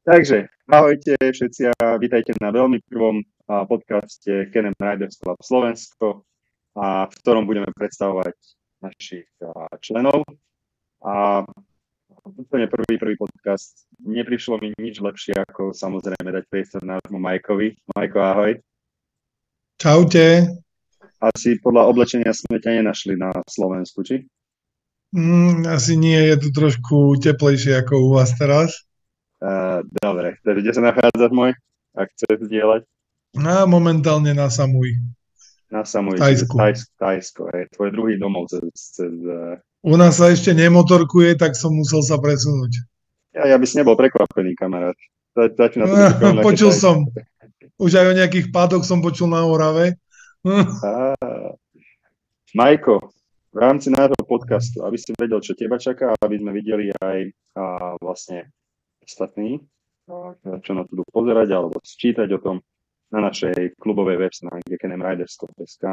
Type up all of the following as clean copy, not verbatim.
Takže, ahojte všetci a vítajte na veľmi prvom podcaste Kenem Riders Club Slovensko, v ktorom budeme predstavovať našich členov. A úplne prvý podcast. Neprišlo mi nič lepšie, ako samozrejme dať priestor nášmu Majkovi. Majko, ahoj. Čaute. Asi podľa oblečenia sme ťa nenašli na Slovensku, či? Asi nie, je tu trošku teplejšie ako u vás teraz. Dobre, takže kde sa nachádzaš, môj? Ak chceš zdieľať? Momentálne na Samui. Na Samui, Tajsko, je tvoj druhý domov cez... U nás sa ešte nemotorkuje, tak som musel sa presunúť. Ja by si nebol prekvapený, kamarát. Počul som. Už aj o nejakých pádoch som počul na Orave. Majko, v rámci nášho podcastu, aby si vedel, čo teba čaká, aby sme videli aj vlastne ostatní, čo na to budú pozerať alebo sčítať o tom na našej klubovej web stránke kenemriders.sk.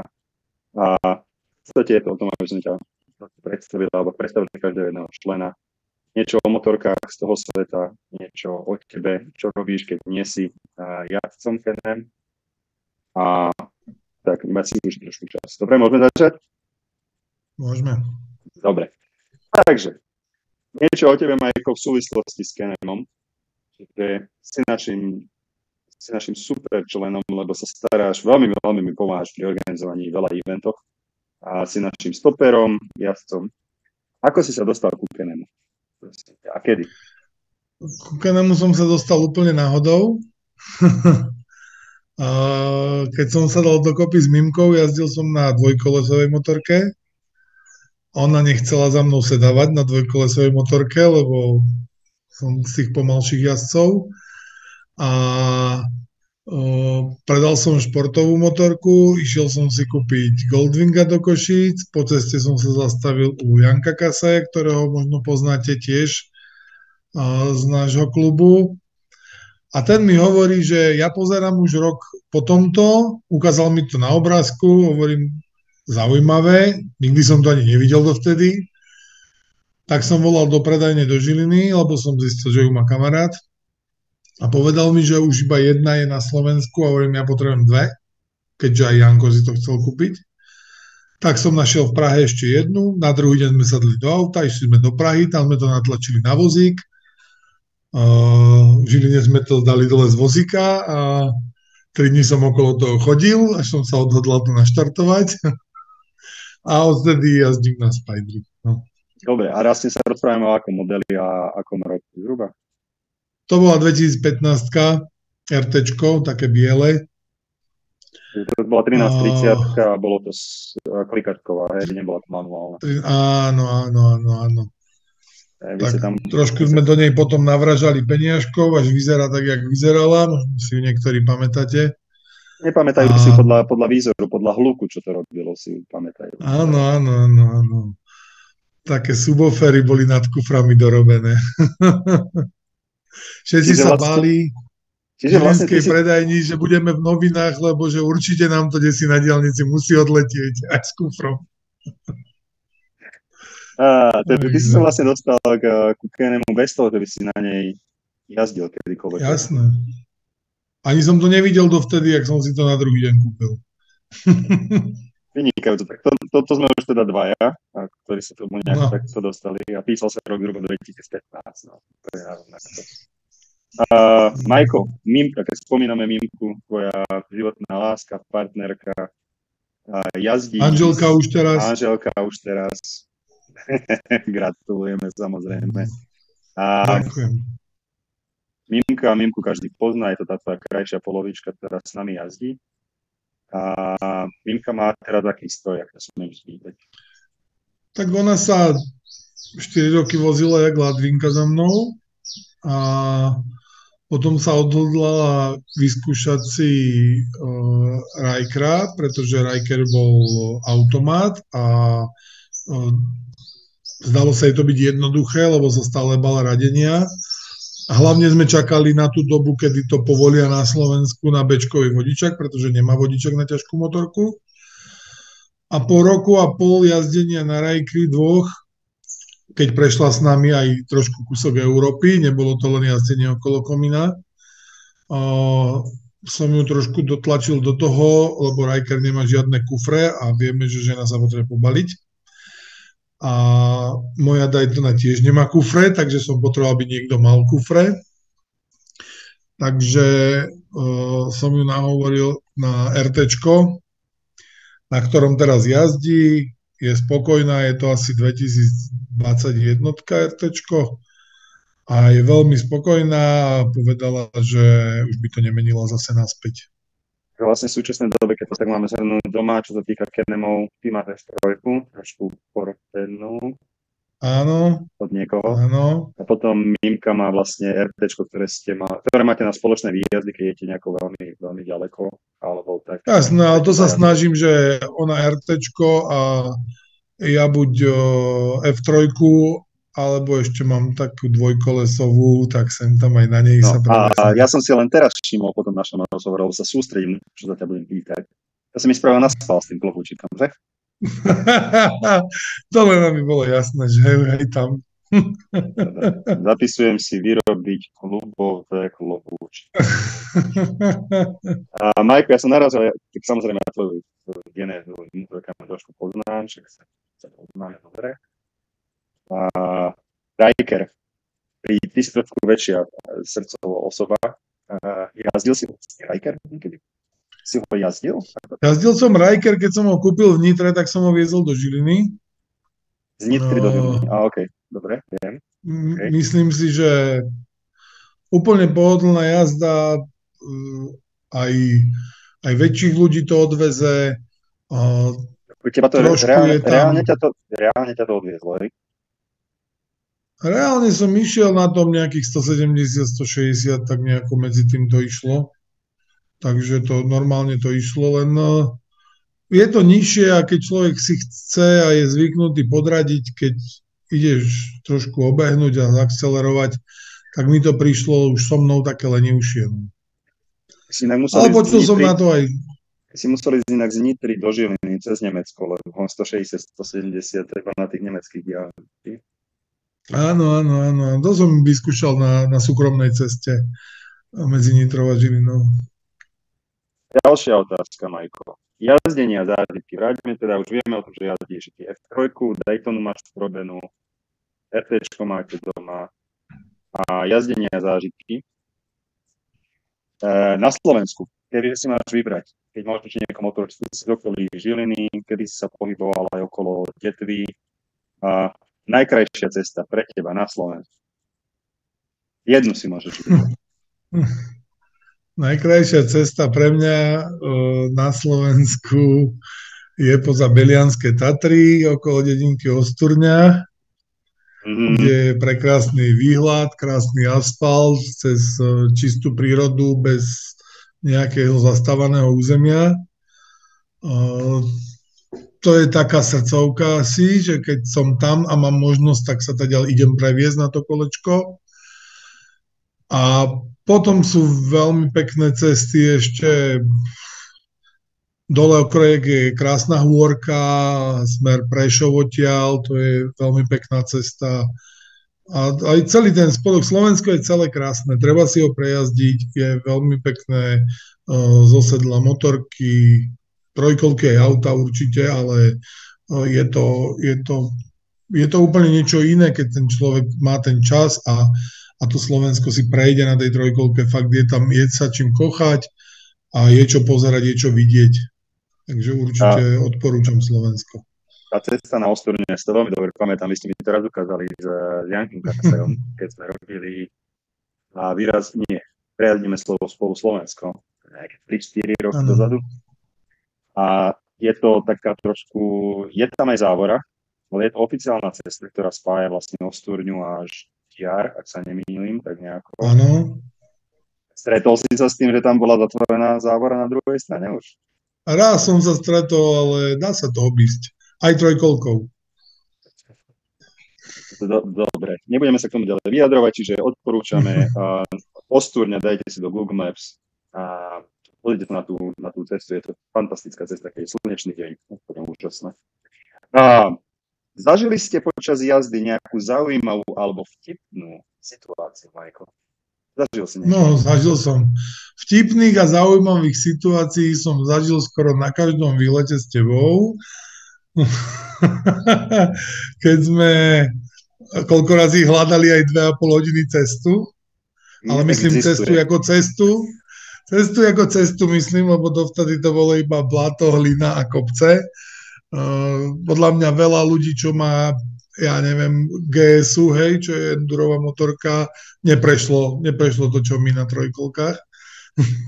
A v podstate je to o tom, aby sme ťa predstavili alebo predstavili každého jedného člena. Niečo o motorkách z toho sveta, niečo o tebe, čo robíš, keď nie si jazdcom Kenem. A tak, iba si už trošku čas. Dobre, môžeme začať? Môžeme. Dobre. Takže, niečo o tebe, Majko, v súvislosti s Kenemom. Že si našim super členom, lebo sa staráš, veľmi mi pomáhaš pri organizovaní veľa eventoch. A si našim stoperom, jazdcom. Ako si sa dostal ku Kenemu? A kedy? Ku Kenemu som sa dostal úplne náhodou. Keď som sa dal dokopy s Mimkou, jazdil som na dvojkolesovej motorke. Ona nechcela za mnou sedávať na dvojkolesovej motorke, lebo som z tých pomalších jazdcov. A predal som športovú motorku, išiel som si kúpiť Goldwinga do Košíc, po ceste som sa zastavil u Janka Kasaja, ktorého možno poznáte tiež z nášho klubu. A ten mi hovorí, že ja pozerám už rok po tomto, ukázal mi to na obrázku, hovorím, zaujímavé, nikdy som to ani nevidel dovtedy. Tak som volal do predajne do Žiliny, lebo som zistil, že ju má kamarát. A povedal mi, že už iba jedna je na Slovensku a hovorím, ja potrebujem dve, keďže aj Janko si to chcel kúpiť. Tak som našiel v Prahe ešte jednu, na druhý deň sme sadli do auta, išli sme do Prahy, tam sme to natlačili na vozík. V Žiline sme to dali dole z vozíka a 3 dní som okolo toho chodil, až som sa odhodlal to naštartovať. A odtedy jazdím na Spydri. No. Dobre, a raz sa rozprávame o akom modeli a akom roku zhruba? To bola 2015 RTčko, také biele. To bola 1330 a bolo to klikačková, nebola to manuálna. Áno. Tak tam... trošku sme do nej potom navražali peniažkov, až vyzerá tak, jak vyzerala. Si ju niektorí pamätáte. Nepamätajú si podľa výzoru, podľa hluku, čo to robilo, si ju pamätajú. Áno. Také subwoofery boli nad kuframi dorobené. Všetci sa báli v žilinskej predajni, že budeme v novinách, lebo že určite nám to desi na diaľnici musí odletieť aj s kufrom. Ty si sa vlastne dostal k Kenemu bez toho, že by si na nej jazdil kedykoľvek. Jasné. Ani som to nevidel dovtedy, jak som si to na druhý deň kúpil. Vynikajúco. Tak to sme už teda dvaja, ktorí sa tomu nejak takto dostali. A písal sa rok 2015. No. To je rovnako. Majko, Mimka, keď spomíname Mimku, tvoja životná láska, partnerka, jazdí. Anželka už teraz. Gratulujeme, samozrejme. Ďakujem. Mimku každý pozná, je to tá krajšia polovička, ktorá s nami jazdí. A Mimka má teraz aký stroj, ak to smiem spýtať. Tak ona sa 4 roky vozila jak Ladvinka za mnou a potom sa odhodlala vyskúšať si Rikera, pretože Riker bol automat a zdalo sa jej to byť jednoduché, lebo sa stále bala radenia. A hlavne sme čakali na tú dobu, kedy to povolia na Slovensku na bečkový vodičak, pretože nemá vodičak na ťažkú motorku. A po roku a pol jazdenia na Rikeri 2 keď prešla s nami aj trošku kúsok Európy, nebolo to len jazdenie okolo komína. Som ju trošku dotlačil do toho, lebo Riker nemá žiadne kufre a vieme, že žena sa potrebuje pobaliť. A moja Daytona tiež nemá kufre, takže som potreboval, aby niekto mal kufre. Takže som ju nahovoril na RTčko, na ktorom teraz jazdí. Je spokojná, je to asi 2021 RTčko a je veľmi spokojná a povedala, že už by to nemenila zase naspäť. Vlastne v súčasnej dobe, keď to tak máme zhrnúť doma, čo sa týka Kenemov, ty máš trojku, trošku porotenú Áno, od niekoho. áno. A potom Mimka má vlastne RTčko, ktoré máte na spoločné výjazdy, keď idete nejako veľmi, veľmi ďaleko, alebo tak. Jasné, ale to sa snažím, že ona RTčko a ja buď F3, alebo ešte mám takú dvojkolesovú, tak sem tam aj na nej sa prevezem. A ja som si len teraz všimol po tom našom rozhovoru, sa sústredím, čo za ťa budem pýtať. Ja som mi spravil naspal s tým klobučikom, že? To len aby bolo jasné, že hej tam. Zapisujem si vyrobiť klubové klobúčky. A Majko, ja som narazil, tak samozrejme na tvoju genézu, ktorú trošku poznám, však sa poznáme dobre. A Riker, ty si trošku väčšia srdcová osoba. Jazdil si Riker niekedy? Si ho jazdil? Jazdil som Riker, keď som ho kúpil v Nitre, tak som ho viezol do Žiliny. Z Nitry do Žiliny, okej, dobre, viem. Okay. Myslím si, že úplne pohodlná jazda, aj väčších ľudí to odveze. Teba to reálne ťa to odviezlo, hej? Reálne som išiel na tom nejakých 170, 160, tak nejako medzi tým to išlo. Takže to normálne to išlo, len je to nižšie a keď človek si chce a je zvyknutý podradiť, keď ideš trošku obehnúť a zaakcelerovať, tak mi to prišlo už so mnou také lenivšie. Ale počul som na to aj. Si musel ísť inak z Nitry do Žiliny cez Nemecko, lebo 160, 170 treba na tých nemeckých diálnicách. Áno. To som vyskúšal na súkromnej ceste medzi Nitrou a Žilinou. Ďalšia otázka, Majko. Jazdenie a zážitky. Vráťme teda, už vieme o tom, že jazdíš F3, Daytonu máš urobenú, RTčko máte doma a jazdenie a zážitky. Na Slovensku, kedy si máš vybrať, keď môžeš niekomu otočiť z okolí Žiliny, kedy si sa pohyboval aj okolo Detvy a najkrajšia cesta pre teba na Slovensku. Jednu si môžeš vybrať. Najkrajšia cesta pre mňa na Slovensku je poza Belianské Tatry, okolo dedinky Osturňa, kde je prekrásny výhľad, krásny asfalt, cez čistú prírodu, bez nejakého zastávaného územia. To je taká srdcovka asi, že keď som tam a mám možnosť, tak sa teda idem previesť na to kolečko. A potom sú veľmi pekné cesty ešte dole okrojek je krásna hôrka, smer Prešov odtiaľ, to je veľmi pekná cesta. A aj celý ten spodok Slovensko je celé krásne, treba si ho prejazdiť, je veľmi pekné, zosedla motorky, trojkolky aj auta určite, ale je to úplne niečo iné, keď ten človek má ten čas a to Slovensko si prejde na tej trojkolke, fakt je sa čím kochať a je čo pozerať, je čo vidieť. Takže určite odporúčam Slovensko. Tá cesta na Osturne, ja si to veľmi dobre pamätám, vy ste mi teraz ukázali s Jankom Kasajom, keď sme robili a prejazdíme spolu Slovensko, nejaké 3-4 roky dozadu. A je to taká trošku, je tam aj závora, ale je to oficiálna cesta, ktorá spája vlastne Osturňu až Jar, ak sa nemýlim, tak nejako. Áno. Stretol si sa s tým, že tam bola zatvorená závora na druhej strane už? Raz som sa stretol, ale dá sa to obísť. Aj trojkolkou. Dobre, nebudeme sa k tomu ďalej vyjadrovať, čiže odporúčame Osturňa, dajte si do Google Maps a pozrite na tú cestu, je to fantastická cesta, keď je slnečný deň, úplne úžasné. Zažili ste počas jazdy nejakú zaujímavú alebo vtipnú situáciu, Majko? Zažil si niečo? No, zažil som. Vtipných a zaujímavých situácií som zažil skoro na každom výlete s tebou. Keď sme koľko razy hľadali aj 2,5 hodiny cestu. Ale myslím cestu ako cestu. Cestu ako cestu myslím, lebo dovtedy to bolo iba blato, hlina a kopce. Podľa mňa veľa ľudí, čo má, ja neviem, GSU, hej, čo je endurová motorka, neprešlo to, čo my na trojkolkách.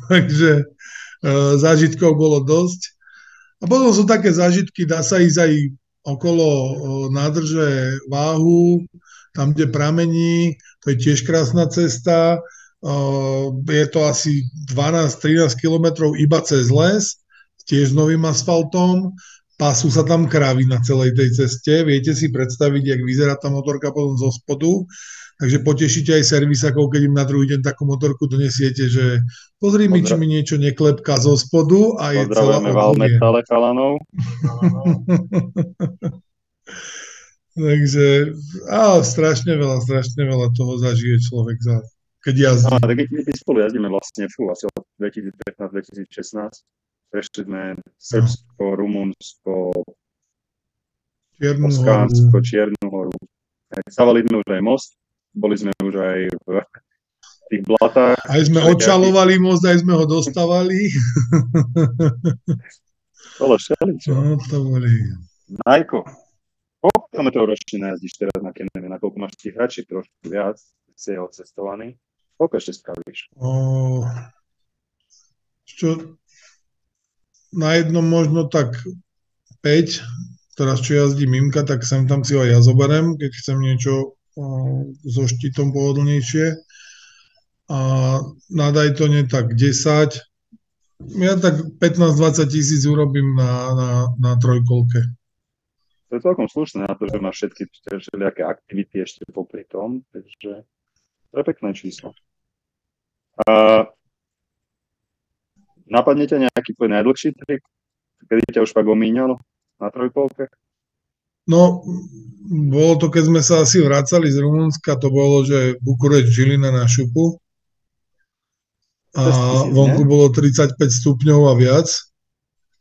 Takže zážitkov bolo dosť. A potom sú také zážitky, dá sa ísť aj okolo nádrže Váhu, tam, kde pramení, to je tiež krásna cesta. Je to asi 12-13 kilometrov iba cez les, tiež s novým asfaltom. Pasú sa tam kravy na celej tej ceste. Viete si predstaviť, jak vyzerá tá motorka potom zo spodu. Takže potešíte aj servisakov, keď im na druhý deň takú motorku donesiete, že pozri mi, či mi niečo neklepká zo spodu a je celá Pozdravujeme Valmetale chalanov. Takže strašne veľa toho zažije človek, keď jazdí. Tak my spolu jazdíme vlastne asi od 2015-2016. Prešli sme Srbsko, Rumunsko, Oskánsko, Čiernu horu. Stavali sme už aj most, boli sme už aj v tých blatách. Aj sme odčalovali most, aj sme ho dostávali. Bolo všeličo. No, to boli. Majko, koľko kilometrov ročne najazdíš teraz na Keneme? Na koľko máš tých hračiek trošku viac? Si ho cestovaný? Koľko ešte spravíš? Na jednom možno tak 5, teraz čo jazdí Mimka, tak sem tam si ho ja zoberiem, keď chcem niečo so štítom pohodlnejšie. A na Daytone tak 10. Ja tak 15-20 tisíc urobím na trojkolke. To je celkom slušné na to, že máš všetky všelijaké aktivity ešte popri tom, takže to je pekné číslo. Napadne ťa nejaký tvoj najdlhší trip? Kedy ťa už pak omíňalo na trojkolke? No, bolo to, keď sme sa asi vracali z Rumunska, to bolo, že Bukurešť Žilina na šupu. A vonku bolo 35 stupňov a viac.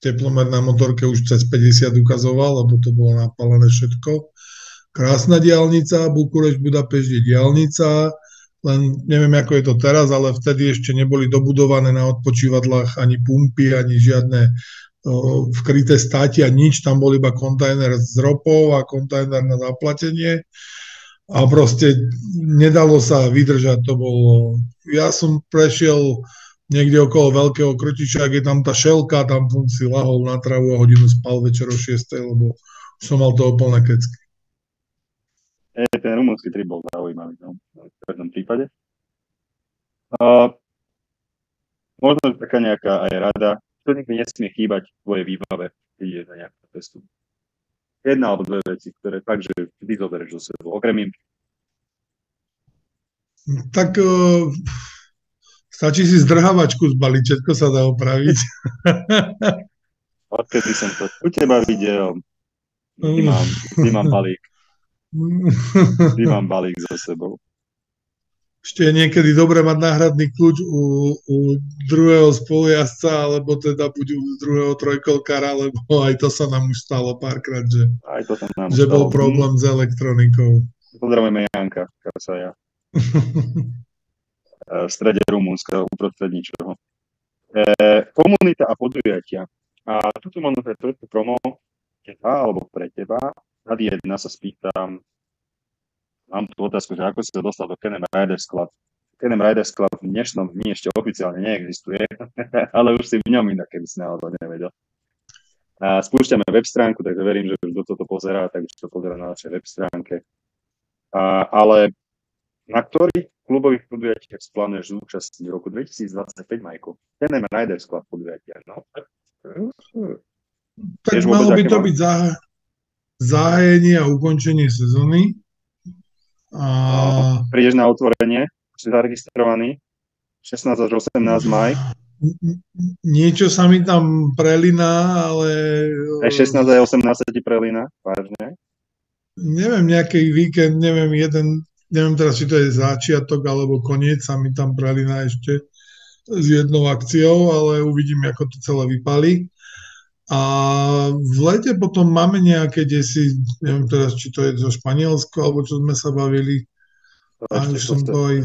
Teplomer na motorke už cez 50 ukazoval, lebo to bolo napálené všetko. Krásna diaľnica, Bukurešť, Budapešť je diaľnica, len neviem, ako je to teraz, ale vtedy ešte neboli dobudované na odpočívadlách ani pumpy, ani žiadne vkryté státi a nič, tam bol iba kontajner s ropou a kontajner na zaplatenie a proste nedalo sa vydržať, to bolo. Ja som prešiel niekde okolo Veľkého Krtiča, ak je tam tá šelka, tam som si lahol na travu a hodinu spal večer o 6, lebo som mal to plné kecky. Ten rumunský trip bol zaujímavý, no, v každom prípade. Možno taká nejaká aj rada, to nikdy nesmie chýbať v tvojej výbave, keď ideš na nejakú cestu. Jedna alebo dve veci, ktoré fakt, že vždy zoberieš do sebou, okrem im. Tak stačí si zdrhávačku zbaliť, všetko sa dá opraviť. Odkedy som to u teba videl, vždy mám balík. Vždy mám balík so sebou. Ešte je niekedy dobre mať náhradný kľúč u druhého spolujazdca, alebo teda buď u druhého trojkolkára, lebo aj to sa nám už stalo párkrát, že bol problém s elektronikou. Pozdravujeme Janka Kasaja. V strede Rumunska, uprostred ničoho. Komunita a podujatia. A tuto možno je trošku promo teba, alebo pre teba. Nad jedna sa spýtam, mám tú otázku, že ako si sa dostal do KNM Riders Club. KNM Riders Club v dnešnom dni ešte oficiálne neexistuje, ale už si v ňom inak, keby si náhodou nevedel. Spúšťame web stránku, takže verím, že už do toto pozerá, takže to pozerá na našej web stránke. Ale na ktorých klubových podujatiach si plánuješ zúčastniť v roku 2025, Majko? KNM Riders Club podujatia, no? Tak malo by to byť zahájenie a ukončenie sezóny. Prídeš na otvorenie, si zaregistrovaný, 16 až 18 maj. Niečo sa mi tam prelína, ale... Aj 16 aj 18 sa ti prelína, vážne? neviem, nejaký víkend, neviem teraz, či to je začiatok alebo koniec, sa mi tam pralina ešte s jednou akciou, ale uvidím, ako to celé vypali. A v lete potom máme nejaké desi, neviem teraz, či to je zo Španielsko, alebo čo sme sa bavili. To A ešte už som to aj...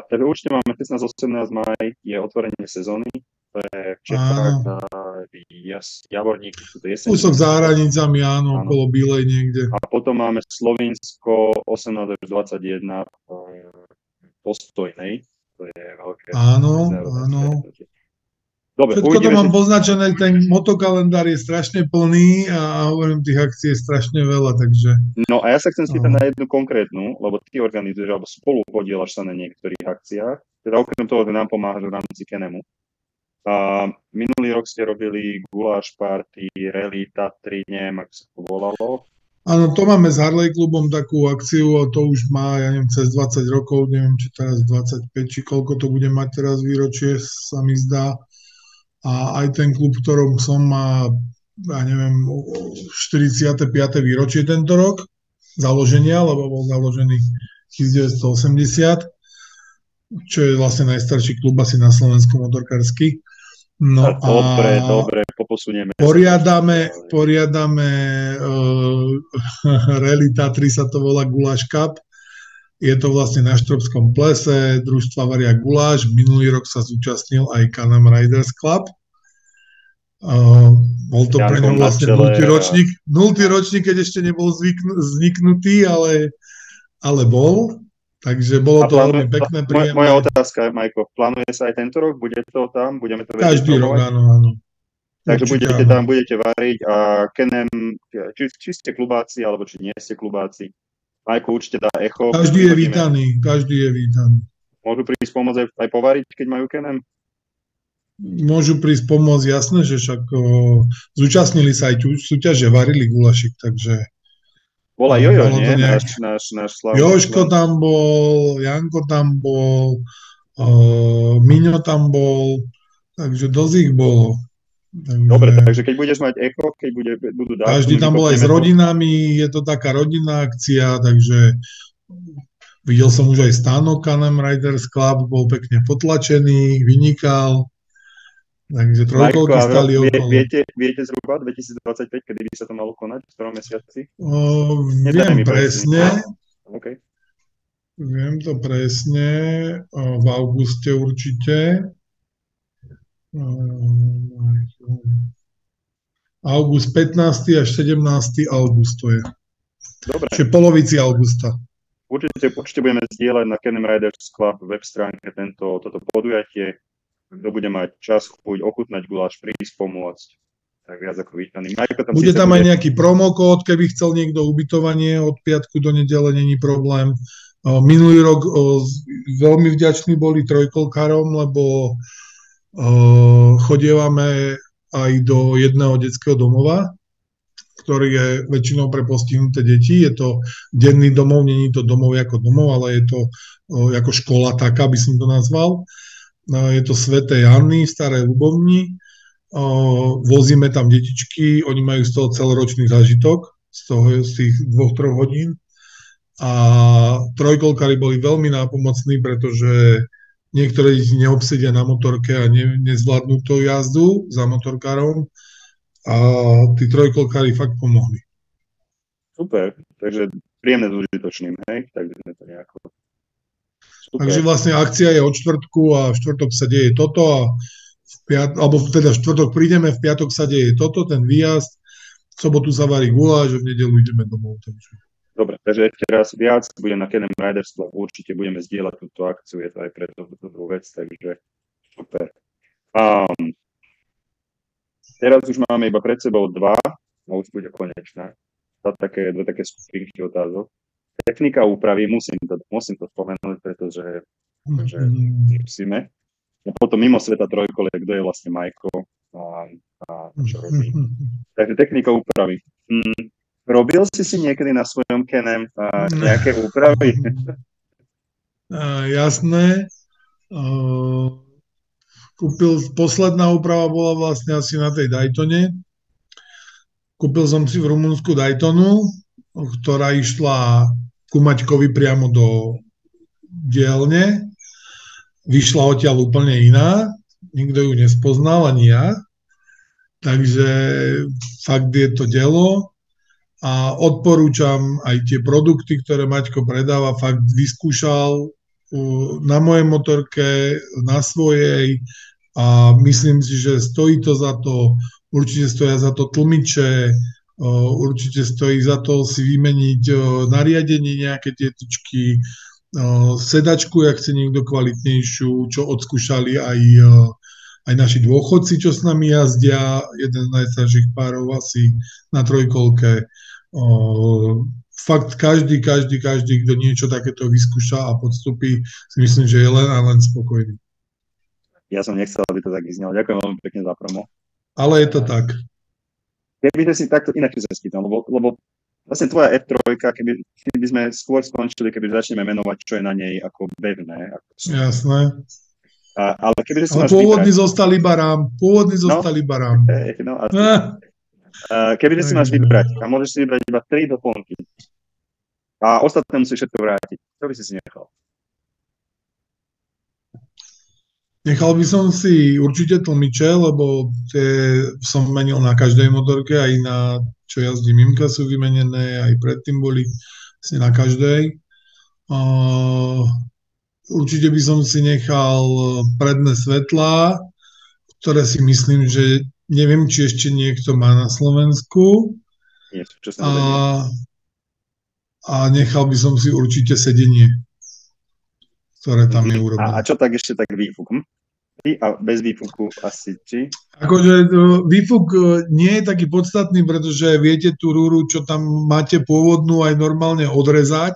Takže určite máme 16-18 maj, je otvorenie sezóny, to je v Čechách, Áno, Javorník, sú to kúsok jeseníky, za hranicami, áno, áno. okolo Bílej niekde. A potom máme Slovinsko 18 až 21 Postojnej, to je veľké Áno, medzinárodné áno. stretnutie. Dobre, Všetko to uvidíme, mám či... poznačené, ten motokalendár je strašne plný a hovorím, tých akcií je strašne veľa, takže... No a ja sa chcem spýtať No. na jednu konkrétnu, lebo ty organizuješ alebo spolu podielaš sa na niektorých akciách, teda okrem toho, že nám pomáhaš v rámci Kenemu. A minulý rok ste robili guláš party, rally, Tatry, neviem, ako sa to volalo. Áno, to máme s Harley klubom takú akciu a to už má, ja neviem, cez 20 rokov, neviem, či teraz 25, či koľko to bude mať teraz výročie, sa mi zdá. A aj ten klub, v ktorom som, má, ja neviem, 45. výročie tento rok založenia, lebo bol založený 1980, čo je vlastne najstarší klub asi na Slovensku motorkársky. No a Dobre, poposunieme sa. poriadame Rally Tatry sa to volá Guláš Cup. Je to vlastne na Štrbskom plese, družstva varia guláš. Minulý rok sa zúčastnil aj Can-Am Riders Club. Bol to pre ňom vlastne nultý ročník, keď ešte nebol vzniknutý, ale bol. Takže bolo to veľmi pekné, príjemné. Moja otázka, Majko, plánuje sa aj tento rok? Bude to tam? Budeme to vedieť? Každý rok, áno. Takže budete tam, budete variť a Kenem, či ste klubáci, alebo či nie ste klubáci. Majko určite dá echo. Každý je vítaný. Môžu prísť pomôcť aj povariť, keď majú Kenem? Môžu prísť pomôcť, jasné, že však zúčastnili sa aj súťaže, varili gulašik, takže... Bola Jojo, nie? Náš slavný. Jožko tam bol, Janko tam bol, Miňo tam bol, takže dosť ich bolo. Takže... Dobre, takže keď budeš mať echo, keď budú dátumy... Každý tam bol aj s rodinami, je to taká rodinná akcia, takže videl som už aj stánok Can-Am Riders Club, bol pekne potlačený, vynikal. Takže trojkolky stali okolo. Viete zhruba 2025, kedy by sa to malo konať? V ktorom mesiaci? Viem presne. Okay. Viem to presne. V auguste určite. August 15. až 17. august to je. Dobre. Čiže polovici augusta. Určite budeme zdieľať na Can-Am Riders Club web stránke toto podujatie. Kto bude mať čas, chuť ochutnať guláš, prísť, pomôcť, tak viac ako vítaný. Bude tam aj nejaký promokód, keby chcel niekto ubytovanie od piatku do nedele, není problém. Minulý rok veľmi vďační boli trojkolkárom, lebo chodievame aj do jedného detského domova, ktorý je väčšinou pre postihnuté deti. Je to denný domov, není to domov ako domov, ale je to ako škola taká, by som to nazval. Je to Svätej Anny v Starej Ľubovni. Vozíme tam detičky, oni majú z toho celoročný zážitok, z tých 2-3 hodín. A trojkolkári boli veľmi nápomocní, pretože niektorí ich neobsedia na motorke a nezvládnu tú jazdu za motorkárom. A tí trojkolkári fakt pomohli. Super, takže príjemné s užitočným, hej? Takže to nejako... Super. Takže vlastne akcia je od štvrtku a v štvrtok sa deje toto a alebo teda v štvrtok prídeme, v piatok sa deje toto, ten výjazd, v sobotu sa varí guláš a v nedeľu ideme domov. Takže. Dobre, takže ešte raz viac bude na Can-Am Riders Club, určite budeme zdieľať túto akciu, je to aj pre túto druhú vec, takže super. Teraz už máme iba pred sebou dva, a už bude konečná. Dve také skupinky otázok. Technika úpravy, musím to spomenúť, pretože musíme. A potom mimo sveta trojkole, kto je vlastne Majko a čo robí. Takže technika úpravy. Robil si niekedy na svojom Can-Am nejaké úpravy? Jasné. Posledná úprava bola vlastne asi na tej Daytone. Kúpil som si v Rumunsku Daytonu, ktorá išla ku Maťkovi priamo do dielne. Vyšla odtiaľ úplne iná, nikto ju nespoznal, ani ja. Takže fakt je to dielo a odporúčam aj tie produkty, ktoré Maťko predáva, fakt vyskúšal na mojej motorke, na svojej a myslím si, že stojí to za to, určite stoja za to tlmiče, určite stojí za to si vymeniť nariadenie, nejaké tietičky, sedačku, ak chce niekto kvalitnejšiu, čo odskúšali aj naši dôchodci, čo s nami jazdia, jeden z najstarších párov asi na trojkolke. Fakt každý, kto niečo takéto vyskúša a podstupí, si myslím, že je len a len spokojný. Ja som nechcel, aby to tak vyznelo. Ďakujem veľmi pekne za promo. Ale je to tak. Keby sme si takto inak sa spýtal, lebo vlastne tvoja F3, keby sme skôr skončili, keby začneme menovať, čo je na nej ako bevné. Jasné. Ale keby si ale pôvodný zostal iba rám. Keby si máš vybrať a môžeš si vybrať iba 3 doplnky a ostatné musíš všetko vrátiť, čo by si nechal? Nechal by som si určite tlmiče, lebo tie som menil na každej motorke, aj na čo jazdím Mimka sú vymenené, aj predtým boli vlastne na každej. Určite by som si nechal predné svetlá, ktoré si myslím, že neviem, či ešte niekto má na Slovensku. Nie, a nechal by som si určite sedenie, ktoré tam je urobené. A čo tak ešte tak výfuk? A bez výfuku asi, či? Akože výfuk nie je taký podstatný, pretože viete tú rúru, čo tam máte pôvodnú, aj normálne odrezať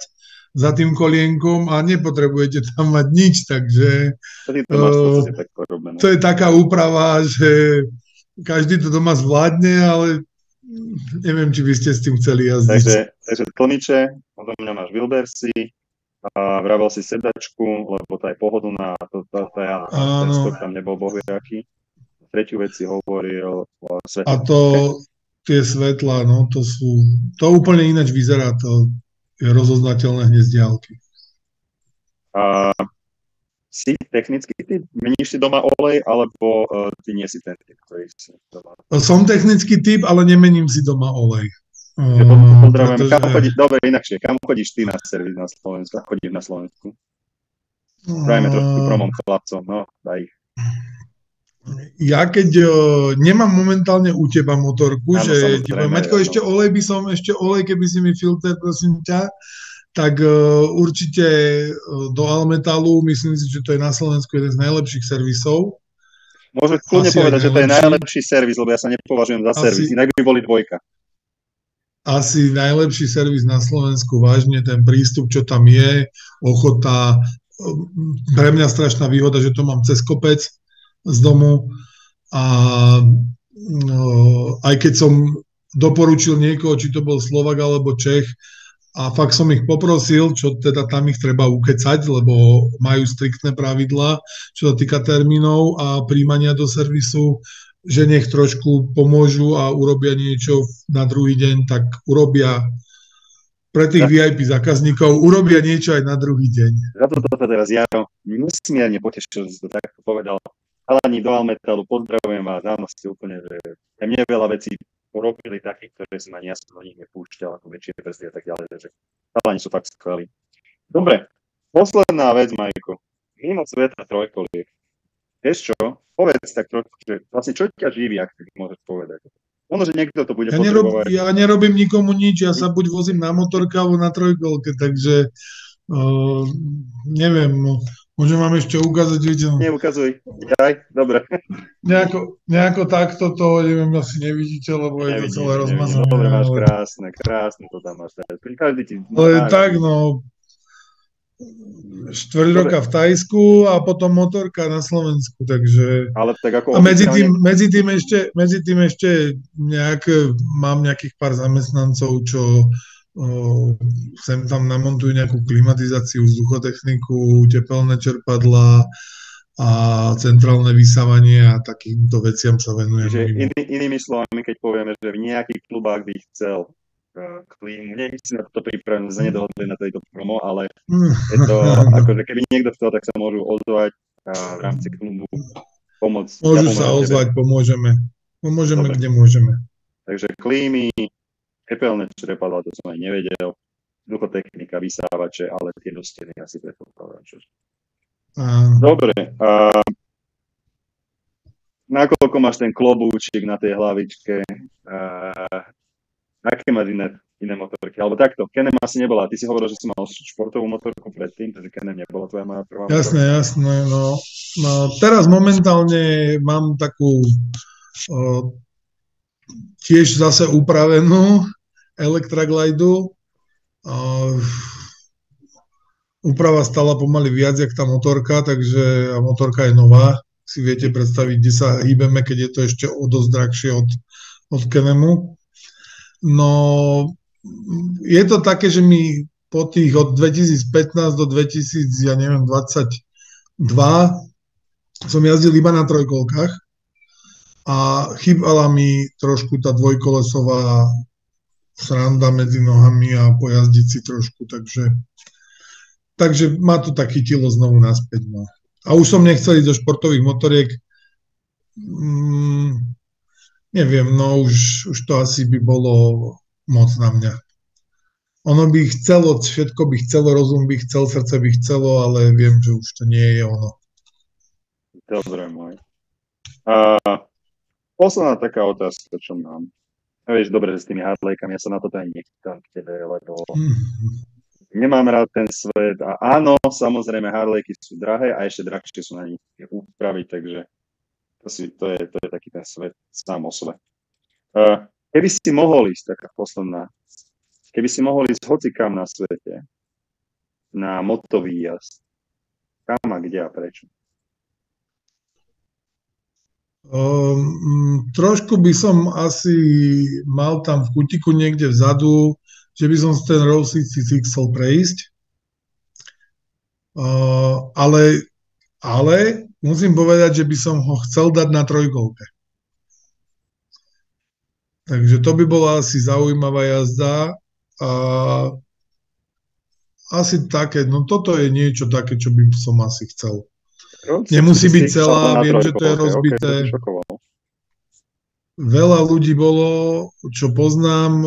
za tým kolienkom a nepotrebujete tam mať nič, takže to je taká úprava, že každý to doma zvládne, ale neviem, či by ste s tým chceli jazdiť. Takže tlmiče, odo mňa máš Wilbersy, a vravel si sedačku, lebo tá je pohodlná, ten stok tam nebol bohviaký. Tretiu vec si hovoril svetla. A tie svetlá, no to úplne ináč vyzerá, to je rozoznateľné hneď z diaľky. A si technický typ? Meníš si doma olej, alebo ty nie si ten typ, ktorý si doma? Som technický typ, ale nemením si doma olej. Pozdravujem. Dobre, inakšie. Kam chodíš ty na servis na Slovensku? Chodíš na Slovensku? Dajme trošku promom chlapcom. No, daj ich. Ja keď nemám momentálne u teba motorku, že ti poviem, Maťko, ešte olej, keby si mi filter, prosím ťa, tak určite do Almetalu, myslím si, že to je na Slovensku jeden z najlepších servisov. Môžem kľudne povedať, že to je najlepší servis, lebo ja sa nepovažujem za servis, inak by boli dvojka. Asi najlepší servis na Slovensku, vážne ten prístup, čo tam je, ochota, pre mňa strašná výhoda, že to mám cez kopec z domu a aj keď som doporučil niekoho, či to bol Slovak alebo Čech a fakt som ich poprosil, čo teda tam ich treba ukecať, lebo majú striktné pravidlá, čo sa týka termínov a príjmania do servisu, že nech trošku pomôžu a urobia niečo na druhý deň, tak urobia pre tých VIP zákazníkov, urobia niečo aj na druhý deň. Za toto teraz Jaro nesmierne potešil, že si to takto povedal. Chalani do Almetalu, pozdravujem vás, áno, ste úplne, že mne veľa vecí urobili takých, ktoré som ani ja som do nich nepúšťal, ako väčšie prsty a tak ďalej, takže chalani sú fakt skvelí. Dobre, posledná vec, Majko. Mimo sveta trojkoliek. Vieš čo? Povedz tak trošku, že vlastne čo ťa živí, ak ty môžeš povedať. Ono, že niekto to bude potrebovať. Ja nerobím nikomu nič, ja sa buď vozím na motorke alebo na trojkolke, takže neviem, môžem vám ešte ukázať video. Neukazuj, dobre. Nejako takto to, neviem, asi nevidíte, lebo je to celé rozmazané. Dobre, máš krásne to tam máš. Každý ti... Ale tak, no... 4 roka v Thajsku a potom motorka na Slovensku, takže... Ale tak ako... A medzi tým ešte mám nejakých pár zamestnancov, čo sem tam namontujú nejakú klimatizáciu, vzduchotechniku, tepelné čerpadlá a centrálne vysávanie a takýmto veciam sa venujem. Inými slovami, keď povieme, že v nejakých klubách by chcel klímu. Nie, my si na toto pripravené, sa nedohodli na tejto promo, ale je to, akože keby niekto chcel, tak sa môžu ozvať v rámci klubu pomôcť. Môžu sa ozvať, pomôžeme. Pomôžeme, Dobre. kde môžeme. Takže klímy, tepelné črepadlá, to som aj nevedel. Vzduchotechnika, vysávače, ale tie do steny asi predpokladám. Dobre. Nakoľko máš ten klobúčik na tej hlavičke? Aké máš iné motorky? Alebo takto, Kenem asi nebola. Ty si hovoril, že si mal športovú motorku predtým, takže Kenem nebola tvoja moja prvá motorka. Jasné. No, teraz momentálne mám takú tiež zase upravenú Electraglidu. Úprava stala pomaly viac, jak tá motorka, takže motorka je nová. Si viete predstaviť, kde sa hýbeme, keď je to ešte o dosť drahšie od Kenemu. No, je to také, že mi po tých od 2015 do 2022 som jazdil iba na trojkolkách a chýbala mi trošku tá dvojkolesová sranda medzi nohami a pojazdiť si trošku, takže ma to tak chytilo znovu naspäť. No. A už som nechcel ísť do športových motoriek. Neviem, no už to asi by bolo moc na mňa. Ono by chcelo, všetko by chcelo, rozum by chcel, srdce by chcelo, ale viem, že už to nie je ono. Dobre, môj. Posledná taká otázka, čo mám. Vieš, dobre, že s tými Harlejkami, ja sa na to aj nechcem k tebe, lebo nemám rád ten svet a áno, samozrejme Harlejky sú drahé a ešte drahšie sú na nich upraviť, takže to je taký ten svet sám o sebe. Keby si mohol ísť, taká posledná, keby si mohol ísť hocikam na svete, na motový jazd, kam a kde a prečo? Trošku by som asi mal tam v kutiku niekde vzadu, že by som ten Row 66 chcel prejsť. Ale musím povedať, že by som ho chcel dať na trojkolke. Takže to by bola asi zaujímavá jazda. Asi také, no toto je niečo také, čo by som asi chcel. Nemusí byť celá, viem, že to je rozbité. Veľa ľudí bolo, čo poznám,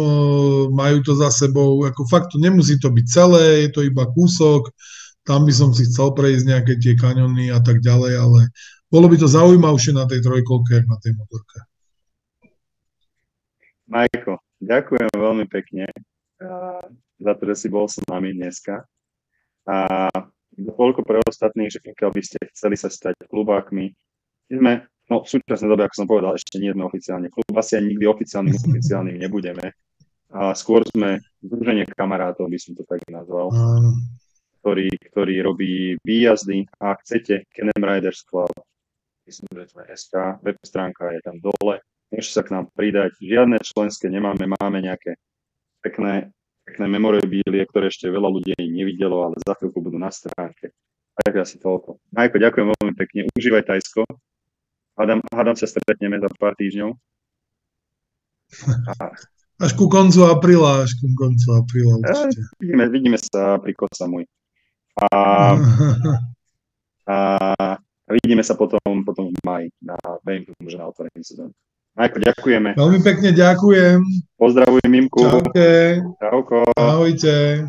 majú to za sebou, ako fakt to nemusí to byť celé, je to iba kúsok, tam by som si chcel prejsť nejaké tie kaňony a tak ďalej, ale bolo by to zaujímavšie na tej trojkolke, ako na tej motorke. Majko, ďakujem veľmi pekne za to, že si bol s nami dneska. A toľko pre ostatných, že pokiaľ by ste chceli sa stať klubákmi, sme v súčasnej dobe, ako som povedal, ešte nie sme oficiálne klub, asi aj nikdy oficiálnym nebudeme. A skôr sme združenie kamarátov, by som to tak nazval, ktorý robí výjazdy. A ak chcete, Kenem Riders Club, myslím, že sme SK, web stránka je tam dole, môžete sa k nám pridať. Žiadne členské nemáme, máme nejaké pekné memorabilie, ktoré ešte veľa ľudí nevidelo, ale za chvíľku budú na stránke. Tak asi toľko. Majko, ďakujem veľmi pekne, užívaj Tajsko. Hádam sa stretneme za pár týždňov. Až ku koncu apríla určite. Vidíme sa pri Koh Samui. A vidíme sa potom v máji na otvorení sezóny. Majko, ďakujeme. Veľmi pekne ďakujem. Pozdravujem Mimku. Čaute. Čauko. Ahojte.